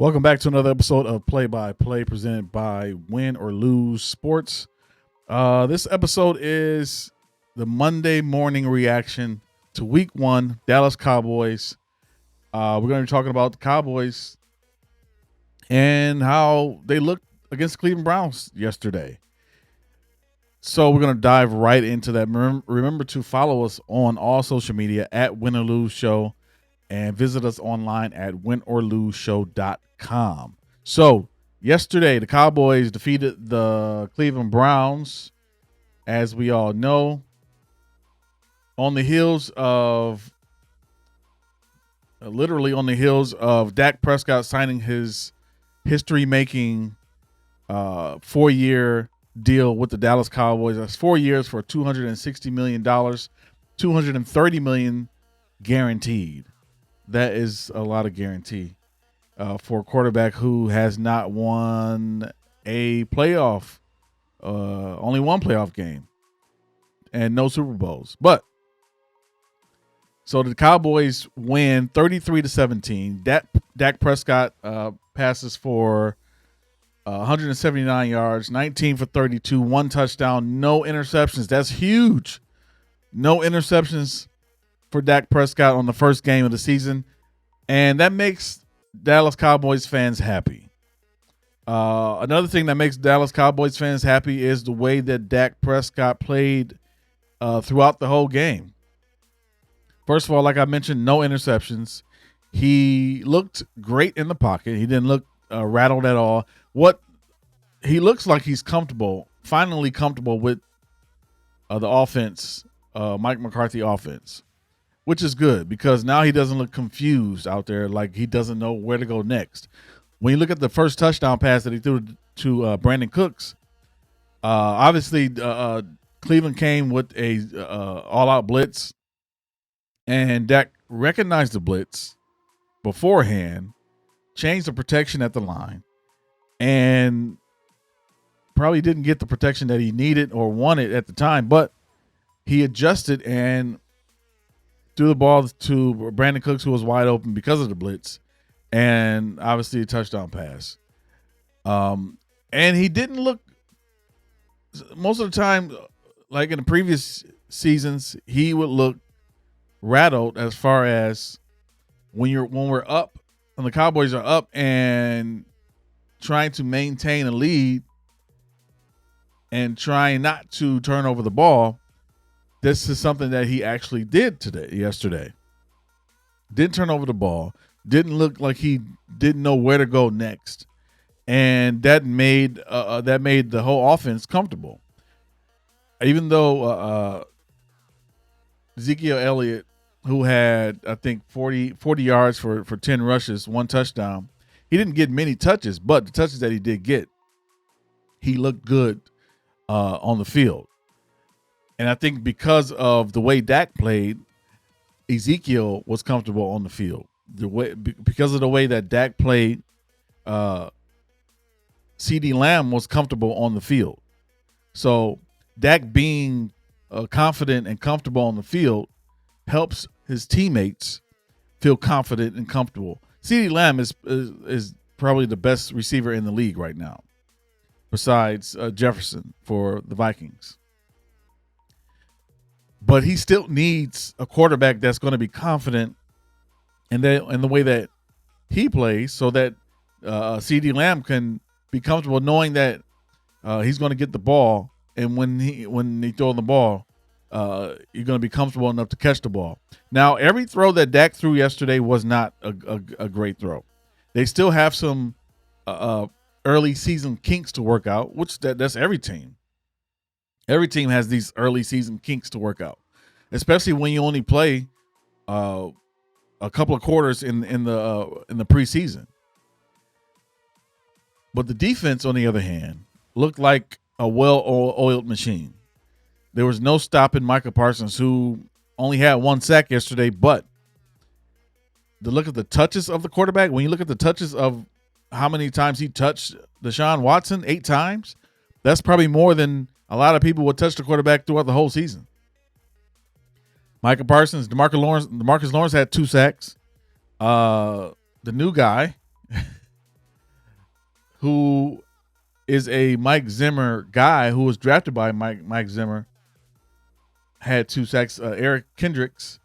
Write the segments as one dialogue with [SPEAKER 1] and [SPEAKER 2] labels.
[SPEAKER 1] Welcome back to another episode of Play by Play presented by Win or Lose Sports. This episode is the Monday morning reaction to Week 1, Dallas Cowboys. We're going to be talking about the Cowboys and how they looked against the Cleveland Browns yesterday. So we're going to dive right into that. Remember to follow us on all social media at Win or Lose Show and visit us online at winorloseshow.com. So yesterday, the Cowboys defeated the Cleveland Browns, as we all know, on the heels of Dak Prescott signing his history-making 4-year deal with the Dallas Cowboys. That's 4 years for $260 million, $230 million guaranteed. That is a lot of guarantee for a quarterback who has not won a playoff, only one playoff game, and no Super Bowls. But so the Cowboys win 33-17. Dak Prescott passes for 179 yards, 19 for 32, one touchdown, no interceptions. That's huge. No interceptions for Dak Prescott on the first game of the season, and that makes Dallas Cowboys fans happy. Another thing that makes Dallas Cowboys fans happy is the way that Dak Prescott played throughout the whole game. First of all, like I mentioned, no interceptions. He looked great in the pocket. He didn't look rattled at all. He looks like he's finally comfortable with the offense, Mike McCarthy offense, which is good because now he doesn't look confused out there like he doesn't know where to go next. When you look at the first touchdown pass that he threw to Brandon Cooks, obviously Cleveland came with a all-out blitz, and Dak recognized the blitz beforehand, changed the protection at the line, and probably didn't get the protection that he needed or wanted at the time, but he adjusted and threw the ball to Brandon Cooks, who was wide open because of the blitz, and obviously a touchdown pass. And he didn't look, most of the time, like in the previous seasons, he would look rattled as far as when we're up and the Cowboys are up and trying to maintain a lead and trying not to turn over the ball. This is something that he actually did yesterday. Didn't turn over the ball. Didn't look like he didn't know where to go next, and that made the whole offense comfortable. Even though Ezekiel Elliott, who had I think 40 yards for 10 rushes, one touchdown, he didn't get many touches, but the touches that he did get, he looked good on the field. And I think because of the way Dak played, Ezekiel was comfortable on the field. Because of the way that Dak played, CeeDee Lamb was comfortable on the field. So Dak being confident and comfortable on the field helps his teammates feel confident and comfortable. CeeDee Lamb is probably the best receiver in the league right now, besides Jefferson for the Vikings. But he still needs a quarterback that's going to be confident in the way that he plays, so that CeeDee Lamb can be comfortable knowing that he's going to get the ball, and when he throws the ball, you're going to be comfortable enough to catch the ball. Now, every throw that Dak threw yesterday was not a great throw. They still have some early season kinks to work out, which that's every team. Every team has these early season kinks to work out, especially when you only play a couple of quarters in the preseason. But the defense, on the other hand, looked like a well-oiled machine. There was no stopping Micah Parsons, who only had one sack yesterday. But to look at the touches of the quarterback, when you look at the touches of how many times he touched Deshaun Watson, 8 times, that's probably more than a lot of people would touch the quarterback throughout the whole season. Micah Parsons, DeMarcus Lawrence had 2 sacks. The new guy, who is a Mike Zimmer guy who was drafted by Mike Zimmer, had 2 sacks. Eric Kendricks,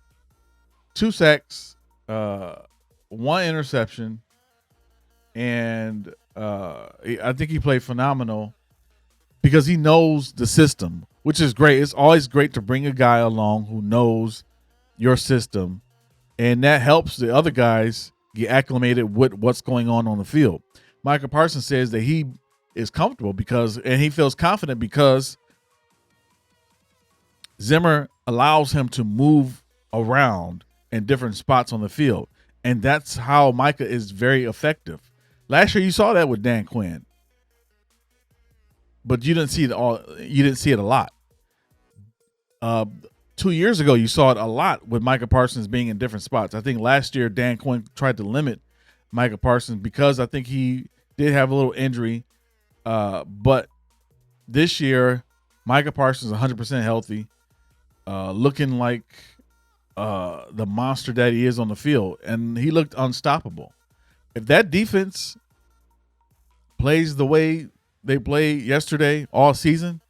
[SPEAKER 1] 2 sacks, 1 interception, and I think he played phenomenal because he knows the system, which is great. It's always great to bring a guy along who knows your system, and that helps the other guys get acclimated with what's going on the field. Micah Parsons says that he is comfortable and he feels confident because Zimmer allows him to move around in different spots on the field, and that's how Micah is very effective. Last year, you saw that with Dan Quinn, but you didn't see it all. You didn't see it a lot. 2 years ago, you saw it a lot with Micah Parsons being in different spots. I think last year Dan Quinn tried to limit Micah Parsons because I think he did have a little injury. But this year, Micah Parsons is 100% healthy, looking like the monster that he is on the field, and he looked unstoppable. If that defense plays the way they played yesterday all season,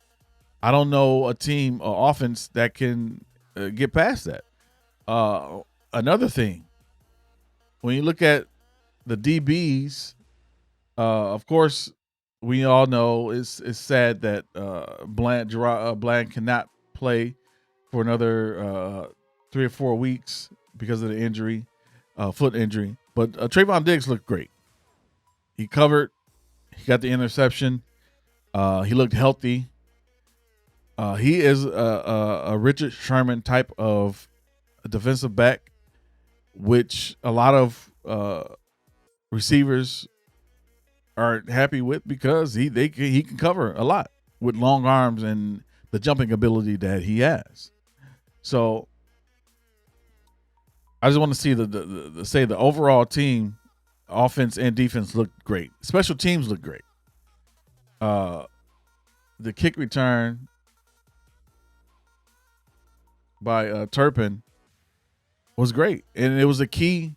[SPEAKER 1] I don't know a team or offense that can get past that. Another thing, when you look at the DBs, of course, we all know it's sad that Bland cannot play for another 3 or 4 weeks because of the injury, foot injury. But Trayvon Diggs looked great. He covered. He got the interception. He looked healthy. He is a Richard Sherman type of defensive back, which a lot of receivers aren't happy with because he can cover a lot with long arms and the jumping ability that he has. So I just want to see the overall team, offense and defense, looked great. Special teams look great. The kick return by Turpin was great, and it was a key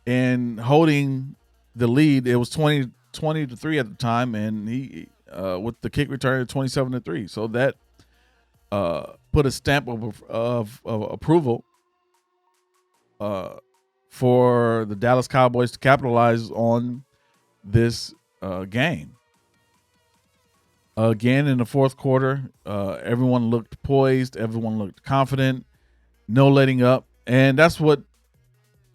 [SPEAKER 1] in holding the lead. It was 20-3 at the time, and he with the kick return 27-3. So that put a stamp of approval for the Dallas Cowboys to capitalize on this game. Again, in the fourth quarter, everyone looked poised. Everyone looked confident. No letting up. And that's what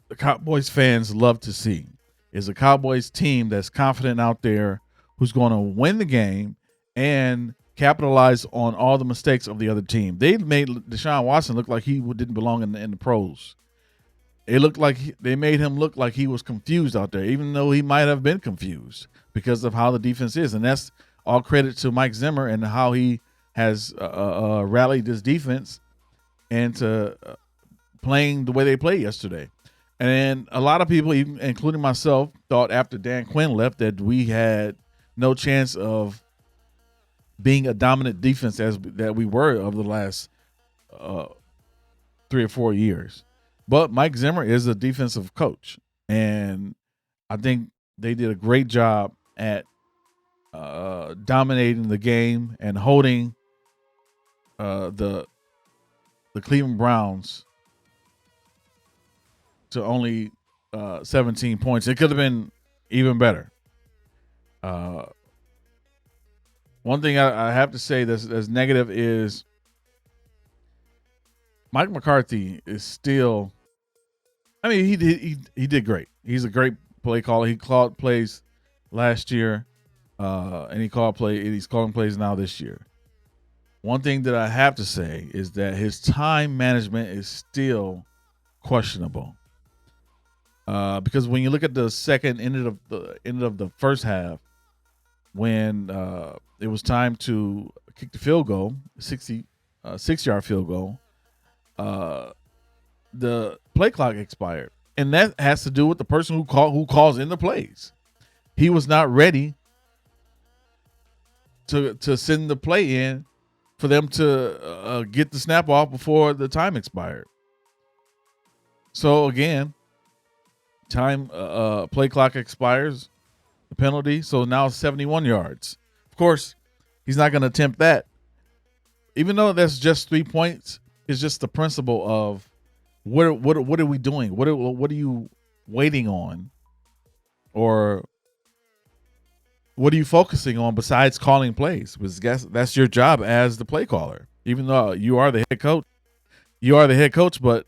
[SPEAKER 1] the Cowboys fans love to see, is a Cowboys team that's confident out there, who's going to win the game and capitalize on all the mistakes of the other team. They made Deshaun Watson look like he didn't belong in the pros. It looked like they made him look like he was confused out there, even though he might have been confused because of how the defense is. And that's all credit to Mike Zimmer and how he has rallied this defense into playing the way they played yesterday. And a lot of people, even including myself, thought after Dan Quinn left that we had no chance of being a dominant defense that we were over the last 3 or 4 years. But Mike Zimmer is a defensive coach, and I think they did a great job at dominating the game and holding the Cleveland Browns to only 17 points. It could have been even better. One thing I have to say that's negative is Mike McCarthy is still. I mean, he did great. He's a great play caller. He called plays last year, and he's calling plays now this year. One thing that I have to say is that his time management is still questionable. Because when you look at the end of the first half, when it was time to kick the field goal, 6-yard field goal, the play clock expired, and that has to do with the person who calls in the plays. He was not ready to send the play in for them to get the snap off before the time expired. So again, play clock expires. the penalty. So now it's 71 yards. Of course, he's not going to attempt that. Even though that's just 3 points, it's just the principle of what are we doing? What are you waiting on? Or what are you focusing on besides calling plays? Because that's your job as the play caller. Even though you are the head coach, but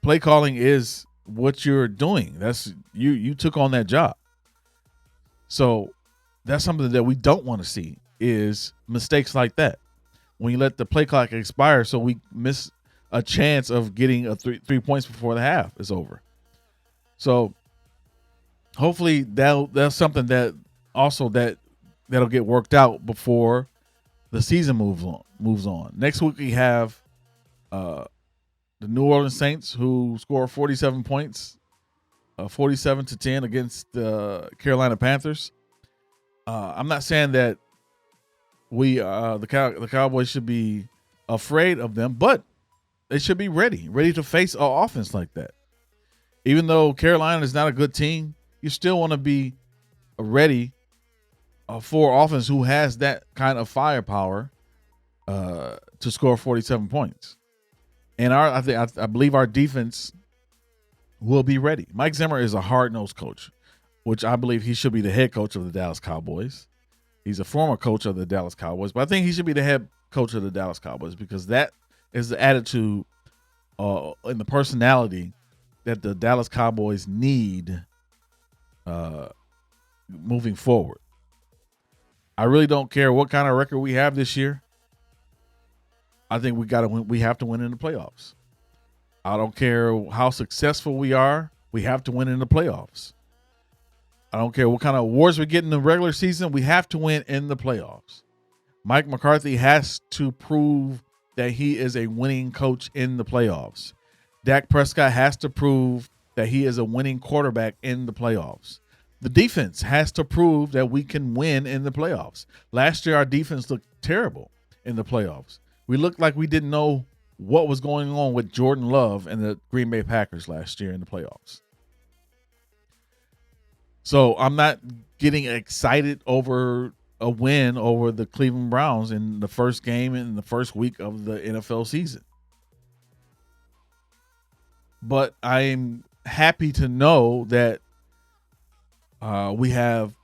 [SPEAKER 1] play calling is what you're doing. That's you took on that job. So that's something that we don't want to see is mistakes like that. When you let the play clock expire, so we miss a chance of getting a 3 points before the half is over. So hopefully that's something that also that'll get worked out before the season moves on. Next week we have the New Orleans Saints, who score 47 points, 47-10 against the Carolina Panthers. I'm not saying that the Cowboys should be afraid of them, but they should be ready to face an offense like that. Even though Carolina is not a good team, you still want to be ready for offense who has that kind of firepower to score 47 points. And I believe our defense will be ready. Mike Zimmer is a hard-nosed coach, which I believe he should be the head coach of the Dallas Cowboys. He's a former coach of the Dallas Cowboys, but I think he should be the head coach of the Dallas Cowboys because that is the attitude and the personality that the Dallas Cowboys need moving forward. I really don't care what kind of record we have this year. I think we got to win. We have to win in the playoffs. I don't care how successful we are. We have to win in the playoffs. I don't care what kind of awards we get in the regular season. We have to win in the playoffs. Mike McCarthy has to prove that he is a winning coach in the playoffs. Dak Prescott has to prove that he is a winning quarterback in the playoffs. The defense has to prove that we can win in the playoffs. Last year, our defense looked terrible in the playoffs. We looked like we didn't know what was going on with Jordan Love and the Green Bay Packers last year in the playoffs. So I'm not getting excited over a win over the Cleveland Browns in the first game in the first week of the NFL season. But I'm happy to know that we have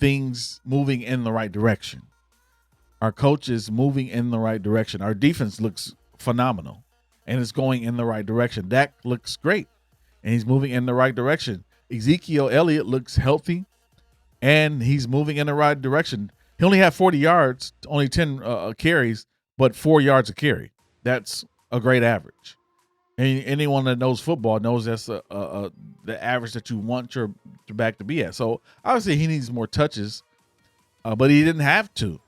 [SPEAKER 1] things moving in the right direction. Our coach is moving in the right direction. Our defense looks phenomenal, and it's going in the right direction. Dak looks great, and he's moving in the right direction. Ezekiel Elliott looks healthy, and he's moving in the right direction. He only had 40 yards, only 10 carries, but 4 yards a carry. That's a great average. And anyone that knows football knows that's the average that you want your back to be at. So obviously he needs more touches, but he didn't have to.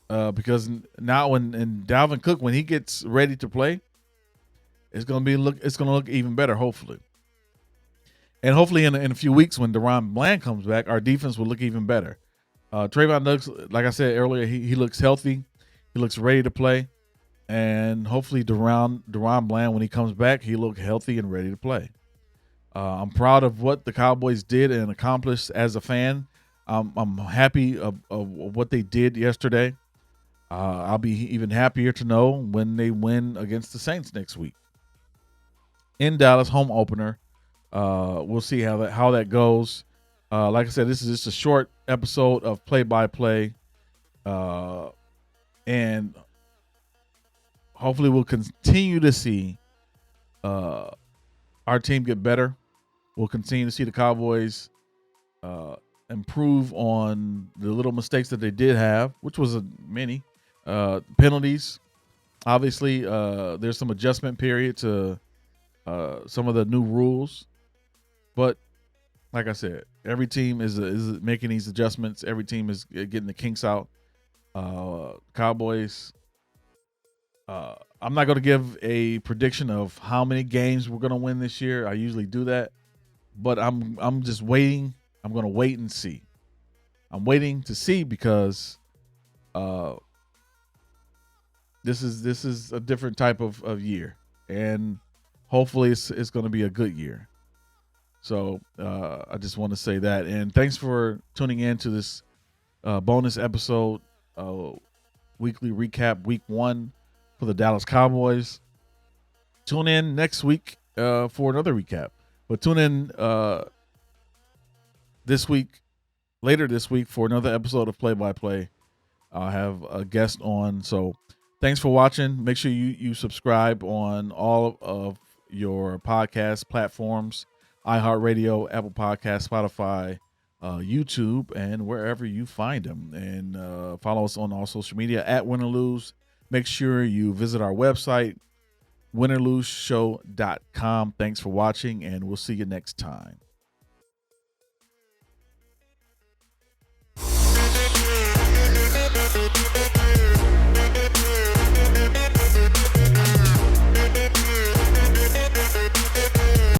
[SPEAKER 1] Because now when Dalvin Cook, when he gets ready to play, it's gonna look even better, hopefully. And hopefully in a few weeks when Deron Bland comes back, our defense will look even better. Trayvon looks, like I said earlier, he looks healthy, he looks ready to play, and hopefully Deron Bland, when he comes back, he look healthy and ready to play. I'm proud of what the Cowboys did and accomplished as a fan. I'm happy of what they did yesterday. I'll be even happier to know when they win against the Saints next week in Dallas, home opener. We'll see how that goes. Like I said, this is just a short episode of play-by-play, and hopefully we'll continue to see our team get better. We'll continue to see the Cowboys improve on the little mistakes that they did have, which was many. Penalties. Obviously, there's some adjustment period to some of the new rules. But like I said, every team is making these adjustments. Every team is getting the kinks out. Cowboys, I'm not going to give a prediction of how many games we're going to win this year. I usually do that. But I'm just waiting. I'm going to wait and see. I'm waiting to see because this is a different type of year. And hopefully it's going to be a good year. So I just want to say that. And thanks for tuning in to this bonus episode, weekly recap, week 1 for the Dallas Cowboys. Tune in next week for another recap. But tune in later this week for another episode of Play by Play. I'll have a guest on. So thanks for watching. Make sure you subscribe on all of your podcast platforms, iHeartRadio, Apple Podcasts, Spotify, YouTube, and wherever you find them. And follow us on all social media at Win or Lose. Make sure you visit our website, winorloseshow.com. Thanks for watching, and we'll see you next time.